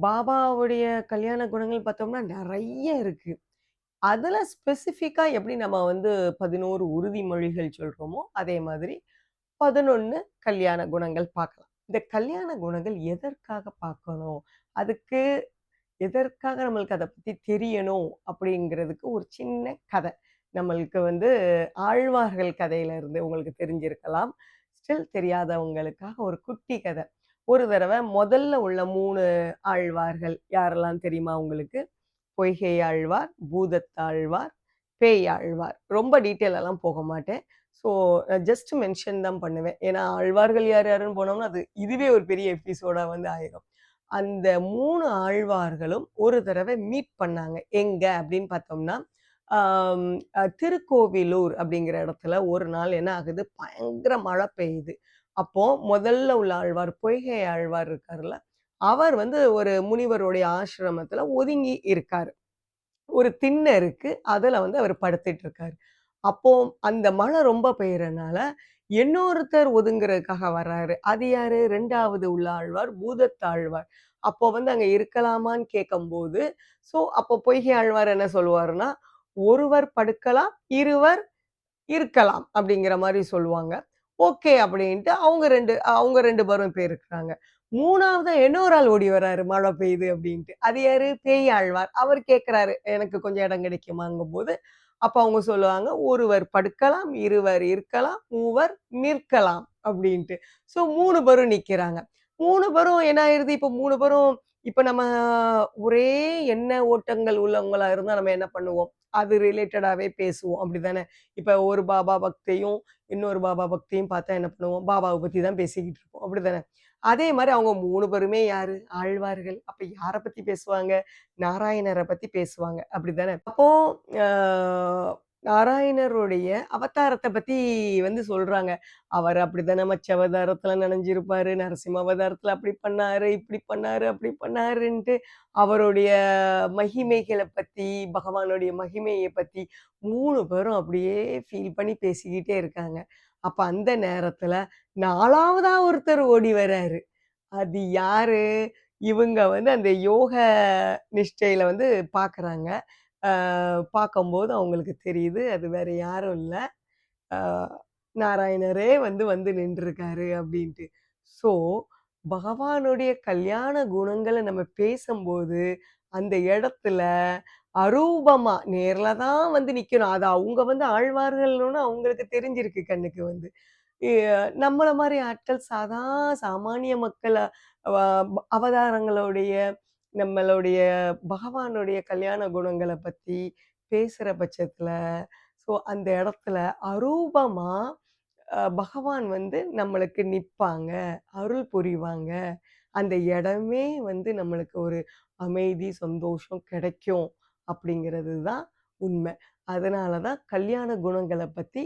பாபாவுடைய கல்யாண குணங்கள் பார்த்தோம்னா நெறைய இருக்கு. அதுல ஸ்பெசிஃபிக்கா எப்படி நம்ம வந்து 11 உறுதிமொழிகள் சொல்றோமோ, அதே மாதிரி 11 கல்யாண குணங்கள் பார்க்கலாம். இந்த கல்யாண குணங்கள் எதற்காக பார்க்கணும்? அதுக்கு எதற்காக நம்மளுக்கு அத பத்தி தெரியணும்? அப்படிங்கிறதுக்கு ஒரு சின்ன கதை. நம்மளுக்கு வந்து ஆழ்வார்கள் கதையில இருந்து உங்களுக்கு தெரிஞ்சிருக்கலாம். ஸ்டில் தெரியாதவங்களுக்காக ஒரு குட்டி கதை. ஒரு தடவ முதல்ல உள்ள 3 ஆழ்வார்கள் யாரெல்லாம் தெரியுமா உங்களுக்கு? பொய்கை ஆழ்வார், பூதத்தாழ்வார், பேயாழ்வார். ரொம்ப டீட்டெயிலெல்லாம் போக மாட்டேன். ஸோ ஜஸ்ட் மென்ஷன் தான் பண்ணுவேன். ஏன்னா ஆழ்வார்கள் யார் யாருன்னு போனோம்னா, அது இதுவே ஒரு பெரிய எபிசோடா வந்து ஆயிரும். அந்த 3 ஆழ்வார்களும் ஒரு தடவ மீட் பண்ணாங்க. எங்க அப்படின்னு பார்த்தோம்னா, ஆம் திருக்கோவிலூர் அப்படிங்கிற இடத்துல ஒரு நாள் என்ன ஆகுது, பயங்கர மழை பெய்யுது. அப்போ முதல்ல உள்ள ஆழ்வார், பொய்கை ஆழ்வார் இருக்கார்ல, அவர் வந்து ஒரு முனிவருடைய ஆசிரமத்துல ஒதுங்கி இருக்காரு. ஒரு திண்ணை இருக்கு. அதுல வந்து அவரு படுத்துட்டு இருக்காரு. அப்போ அந்த மழை ரொம்ப பெய்யறனால, இன்னொருத்தர் ஒதுங்குறதுக்காக வர்றாரு. அது யாரு? 2வது உள்ள ஆழ்வார், பூதத்தாழ்வார். அப்போ வந்து அங்க இருக்கலாமான்னு கேட்கும்போது, அப்போ பொய்கை ஆழ்வார் என்ன சொல்லுவாருன்னா, "ஒருவர் படுக்கலாம், இருவர் இருக்கலாம்." அப்படிங்கிற மாரி சொல்லுவாங்க. ஓகே அப்படின்ட்டு அவங்க 2 பேரும் இப்ப இருக்கிறாங்க. 3வதா இன்னொரு ஆள் ஓடி வராரு, மழை பெய்யுது அப்படின்ட்டு. அது யாரு? பேய் ஆழ்வார். அவர் கேட்கிறாரு, "எனக்கு கொஞ்சம் இடம் கிடைக்குமாங்கும்போது" அப்ப அவங்க சொல்லுவாங்க, "ஒருவர் படுக்கலாம், இருவர் இருக்கலாம், மூவர் நிற்கலாம்" அப்படின்ட்டு. 3 பேரும் நிக்கிறாங்க. 3 பேரும் என்ன ஆயிருது, இப்ப 3 பேரும் இப்ப நம்ம ஒரே எண்ண ஓட்டங்கள் உள்ளவங்களா இருந்தா நம்ம என்ன பண்ணுவோம்? அது ரிலேட்டடாவே பேசுவோம். அப்படிதானே? இப்ப ஒரு பாபா பக்தியும், இன்னொரு பாபா பக்தியும் பார்த்தா என்ன பண்ணுவோம்? பாபாவ பத்தி தான் பேசிக்கிட்டு இருப்போம். அப்படிதானே? அதே மாரி அவங்க 3 பேருமே யாரு? ஆழ்வார்கள். அப்ப யார பத்தி பேசுவாங்க? நாராயணர பத்தி பேசுவாங்க. அப்படிதானே? அப்போ அ நாராயணருடைய அவதாரத்த பத்தி வந்து சொல்றாங்க. அவர் அப்படித்தானே மச்ச அவதாரத்துல நெனஞ்சிருப்பாரு. நரசிம்ம அவதாரத்துல அப்படி பண்ணாரு, இப்படி பண்ணாரு, அப்படி பண்ணாருன்ட்டு அவருடைய மகிமைகள பத்தி, பகவானுடைய மகிமைய பத்தி 3 பேரும் அப்படியே ஃபீல் பண்ணி பேசிக்கிட்டே இருக்காங்க. அப்ப அந்த நேரத்துல 4வதா ஒருத்தர் ஓடி வராரு. அது யாரு? இவங்க வந்து அந்த யோக நிஷ்டையில வந்து பார்க்குறாங்க. பார்க்கும்போது அவங்களுக்கு தெரியுது, அது வேற யாரும் இல்ல. அ நாராயணரே வந்து வந்து நின்றுருக்காரு அப்டின்ட்டு. ஸோ, பகவானுடைய கல்யாண குணங்கள நம்ம பேசம்போது, அந்த இடத்துல அரூபமா நேர்ல தான் வந்து நிக்கணும். அது அவங்க வந்து ஆழ்வார்கள்னோன அவங்களுக்கு தெரிஞ்சிருக்கு கண்ணுக்கு வந்து. எ நம்மள மாரி ஆட்கள் சாமானிய மக்கள் அவ அவதாரங்களுடைய நம்மளுடைய பகவானுடைய கல்யாண குணங்கள பத்தி பேசுற பட்சத்துல, அந்த இடத்துல அரூபமா பகவான் வந்து நம்மளுக்கு நிப்பாங்க, அருள் புரிவாங்க. அந்த இடமே வந்து நம்மளுக்கு ஒரு அமைதி, சந்தோஷம் கிடைக்கும் அப்படிங்கிறது தான் உண்மை. அதனால தான் கல்யாண குணங்கள பத்தி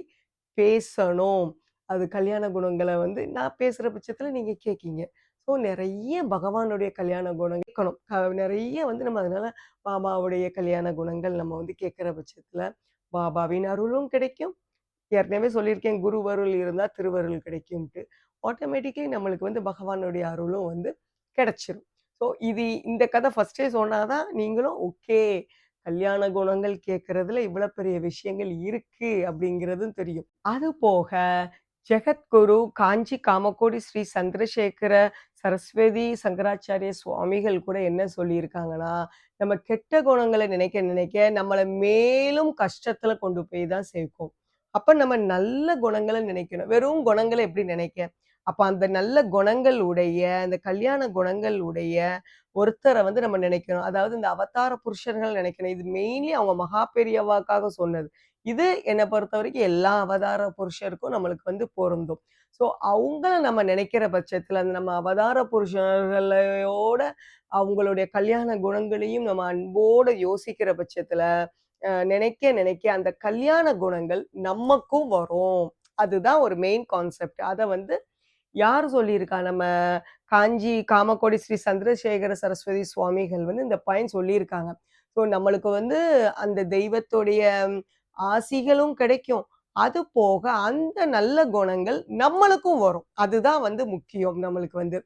பேசணும். அது கல்யாண குணங்கள வந்து நான் பேசுற பட்சத்துல நீங்க கேட்கீங்க. நெறைய பகவானுடைய கல்யாண குணம் கேட்கணும். நெறைய வந்து நம்ம அதனால பாபாவுடைய கல்யாண குணங்கள் நம்ம வந்து கேட்கிற பட்சத்துல, பாபாவின் அருளும் கிடைக்கும். ஏற்கனவே சொல்லியிருக்கேன், குரு அருள் இருந்தா திருவருள் கிடைக்கும்ட்டு. ஆட்டோமேட்டிக்கலி நம்மளுக்கு வந்து பகவானுடைய அருளும் வந்து கிடைச்சிரும். இது இந்த கதை ஃபர்ஸ்ட்டே சொன்னா தான் நீங்களும் ஓகே. கல்யாண குணங்கள் கேட்கறதுல இவ்வளோ பெரிய விஷயங்கள் இருக்கு அப்படிங்கிறதும் தெரியும். அது போக ஜெகத்குரு காஞ்சி காமகோடி ஸ்ரீ சந்திரசேகர சரஸ்வதி சங்கராச்சாரிய சுவாமிகள் கூட என்ன சொல்லியிருக்காங்கன்னா, நம்ம கெட்ட குணங்கள நினைக்க நினைக்க நம்மள மேலும் கஷ்டத்துல கொண்டு போய் தான் சேர்க்கும். அப்ப நம்ம நல்ல குணங்கள நினைக்கணும். வெறும் குணங்கள எப்படி நினைக்க? அப்ப அந்த நல்ல குணங்கள் உடைய, அந்த கல்யாண குணங்கள் உடைய ஒருத்தர வந்து நம்ம நினைக்கணும். அதாவது இந்த அவதார புருஷர்கள் நினைக்கணும். இது மெயின்லி அவங்க மகா பெரியவாக்காக சொன்னது. இது என்ன பொறுத்தவரைக்கும் எல்லா அவதார புருஷருக்கும் நம்மளுக்கு வந்து பொருந்தும். அவங்கள நம்ம நினைக்கிற பட்சத்துல, அந்த நம்ம அவதார புருஷர்களோட அவங்களுடைய கல்யாண குணங்களையும் நம்ம அன்போட யோசிக்கிற பட்சத்துல, நினைக்க நினைக்க அந்த கல்யாண குணங்கள் நமக்கும் வரும். அதுதான் ஒரு மெயின் கான்செப்ட். அத வந்து யார் சொல்லியிருக்கா? நம்ம காஞ்சி காமகோடி ஸ்ரீ சந்திரசேகர சரஸ்வதி சுவாமிகள் வந்து இந்த பாயிண்ட் சொல்லியிருக்காங்க. நம்மளுக்கு வந்து அந்த தெய்வத்துடைய ஆசிகளும் கிடைக்கும். அது போக அந்த நல்ல குணங்கள் நம்மளுக்கும் வரும். அதுதான் வந்து முக்கியம் நம்மளுக்கு வந்து.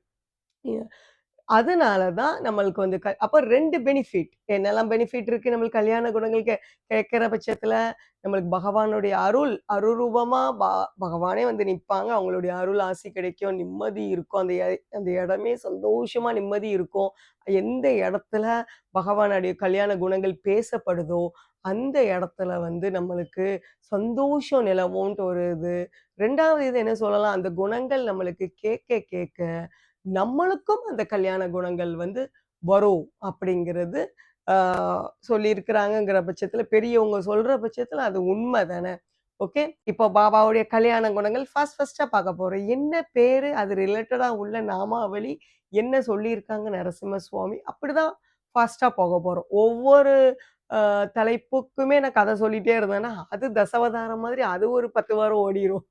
அதனால தான் நம்மளுக்கு வந்து அப்ப 2 பெனிஃபிட். என்னெல்லாம் பெனிஃபிட் இருக்கு நம்மளுக்கு கல்யாண குணங்கள் கேட்கிற பட்சத்துல, நம்மளுக்கு பகவானுடைய அருள், அருரூபமா பகவானே வந்து நிப்பாங்க. அவங்களுடைய அருள் ஆசி கிடைக்கும். நிம்மதி இருக்கும். அந்த இடமே சந்தோஷமா நிம்மதி இருக்கும். எந்த இடத்துல பகவானுடைய கல்யாண குணங்கள் பேசப்படுதோ, அந்த இடத்துல வந்து நம்மளுக்கு சந்தோஷம் நிலவும்ன்ட்டு ஒரு இது. 2வது இது என்ன சொல்லலாம், அந்த குணங்கள் நம்மளுக்கு கேட்க கேட்க நம்மளுக்கும் அந்த கல்யாண குணங்கள் வந்து வரும் அப்படிங்கிறது ஆ சொல்லியிருக்கிறாங்கங்கிற பட்சத்துல, பெரியவங்க சொல்ற பட்சத்துல அது உண்மை தானே! ஓகே. இப்போ பாபாவுடைய கல்யாண குணங்கள் ஃபர்ஸ்ட்டா பார்க்க போறோம். என்ன பேரு? அது ரிலேட்டடா உள்ள நாமாவளி என்ன சொல்லியிருக்காங்க நரசிம்ம சுவாமி? அப்படிதான் ஃபாஸ்ட்டா போக போறோம். ஒவ்வொரு அ தலைப்புக்குமே நான் கதை சொல்லிட்டே இருந்தேன்னா, அது தசாவதாரம் மாதிரி அது ஒரு 10 வாரம் ஓடிரும்.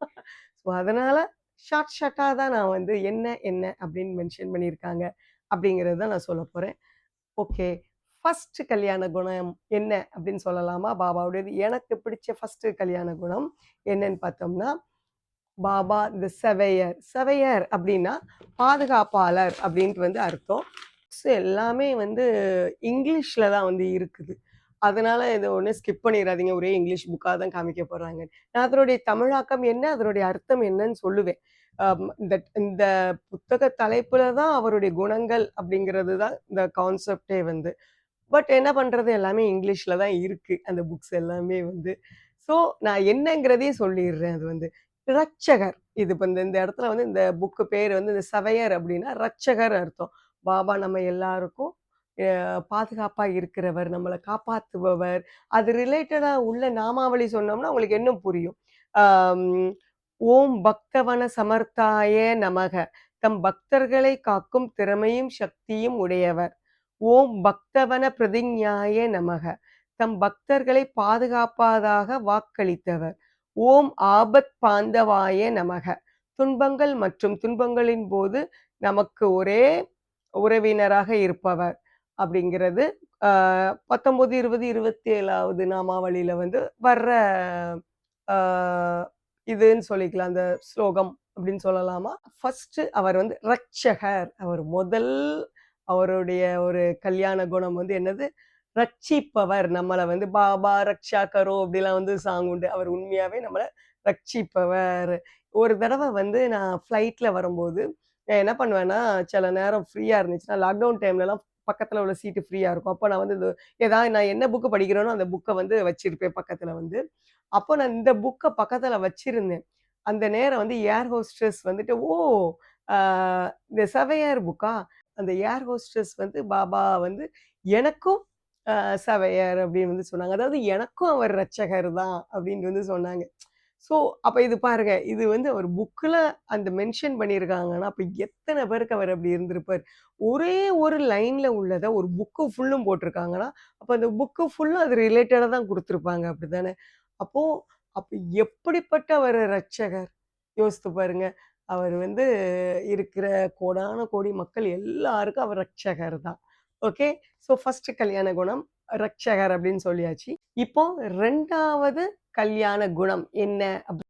ஸோ அதனால ஷார்ட்டா தான் நான் வந்து என்ன என்ன அப்படின்னு மென்ஷன் பண்ணியிருக்காங்க அப்படிங்கிறது தான் நான் சொல்லப் போறேன். ஓகே. ஃபர்ஸ்ட் கல்யாண குணம் என்ன அப்படின்னு சொல்லலாமா? பாபாவுடையது. எனக்கு பிடிச்ச ஃபர்ஸ்ட் கல்யாண குணம் என்னன்னு பார்த்தோம்னா, பாபா இந்த செவையர். செவையர் அப்படின்னா பாதுகாப்பாளர் அப்படின்ட்டு வந்து அர்த்தம். எல்லாமே வந்து இங்கிலீஷ்ல தான் வந்து இருக்குது. அதனால இத ஒண்ணு ஸ்கிப் பண்ணிறாதீங்க. ஒரே இங்கிலீஷ் புக்கா தான் காமிக்க போறாங்க. நான் அதனுடைய தமிழாக்கம் என்ன? அதனுடைய அர்த்தம் என்னன்னு சொல்லுவேன். இந்த இந்த புத்தக தலைப்புல தான் அவருடைய குணங்கள் அப்படிங்கிறது தான் இந்த கான்செப்ட்டே வந்து. பட் என்ன பண்றது? எல்லாமே இங்கிலீஷ்ல தான் இருக்கு. அந்த புக்ஸ் எல்லாமே வந்து. ஸோ நான் என்னங்கிறதையும் சொல்லிர்றேன். அது வந்து ரட்சகர். இது இப்ப இந்த இந்த இடத்துல வந்து இந்த புக்கு பேரு வந்து இந்த சவையர் அப்படின்னா ரட்சகர் அர்த்தம். பாபா நம்ம எல்லாருக்கும் பாதுகாப்பா இருக்கிறவர், நம்மள காப்பாத்துபவர். அது ரிலேட்டடா உள்ள நாமாவளி சொன்னோம்னா உங்களுக்கு இன்னும் புரியும். ஆம், ஓம் பக்தவன சமர்த்தாய நமக. தம் பக்தர்களை காக்கும் திறமையும் சக்தியும் உடையவர். ஓம் பக்தவன பிரதிஞாய நமக. தம் பக்தர்களை பாதுகாப்பதாக வாக்களித்தவர். ஓம் ஆபத் பாந்தவாய நமக. துன்பங்கள் மற்றும் துன்பங்களின் போது நமக்கு ஒரே உறவினராக இருப்பவர் அப்படிங்கிறது 19, 20, 27வது நாமாவளியில வந்து வர்ற ஆ இதுன்னு சொல்லிக்கலாம். அந்த ஸ்லோகம் அப்படின்னு சொல்லலாமா? ஃபர்ஸ்ட் அவர் வந்து ரட்சகர். அவர் அவருடைய ஒரு கல்யாண குணம் வந்து என்னது? ரட்சிப்பவர். நம்மள வந்து பாபா ரக்ஷா கரோ அப்படிலாம் வந்து சாங் உண்டு. அவர் உண்மையாவே நம்மள ரட்சிப்பவர். ஒரு தடவ வந்து நான் ஃப்ளைட்ல வரும்போது, நான் என்ன பண்ணுவேன்னா, சில நேரம் ஃப்ரீயா இருந்துச்சுன்னா, லாக்டவுன் டைம்லலாம் பக்கத்துல உள்ள சீட்டு ஃப்ரீயா இருக்கும். அப்ப நான் வந்து ஏதாவது நான் என்ன புக் படிக்கிறேனோ, அந்த புக்க வந்து வச்சிருப்பேன் பக்கத்துல வந்து. அப்போ நான் இந்த புக்க பக்கத்துல வச்சிருந்தேன். அந்த நேரம் வந்து ஏர் ஹோஸ்டஸ் வந்துட்டு, "ஓ! அ இந்த சவையர் புக்கா?" அந்த ஏர் ஹோஸ்டஸ் வந்து பாபா வந்து எனக்கும் சவையர் அப்படின்னு வந்து சொன்னாங்க. அதாவது எனக்கும் அவர் ரட்சகர் தான் அப்படின்னு வந்து சொன்னாங்க. ஸோ அப்ப இது பாருங்க. இது வந்து அவர் புக்ல அந்த மென்ஷன் பண்ணியிருக்காங்கன்னா, அப்ப எத்தன பேருக்கு அவர் அப்படி இருந்திருப்பார். ஒரே ஒரு லைன்ல உள்ளத ஒரு புக்கு ஃபுல்லும் போட்டிருக்காங்கன்னா, அப்ப அந்த புக்கு ஃபுல்லும் அது ரிலேட்டடா தான் குடுத்துருப்பாங்க. அப்படித்தானே? அப்போ அப்ப எப்படிப்பட்ட ஒரு ரட்சகர்? யோசித்து பாருங்க. அவர் வந்து இருக்கிற கோடான கோடி மக்கள் எல்லாருக்கும் அவர் ரட்சகர் தான். ஓகே. ஸோ ஃபர்ஸ்ட் கல்யாண குணம் ரட்சகர் அப்படின்னு சொல்லியாச்சு. இப்போ 2வது கல்யாண குணம் என்ன?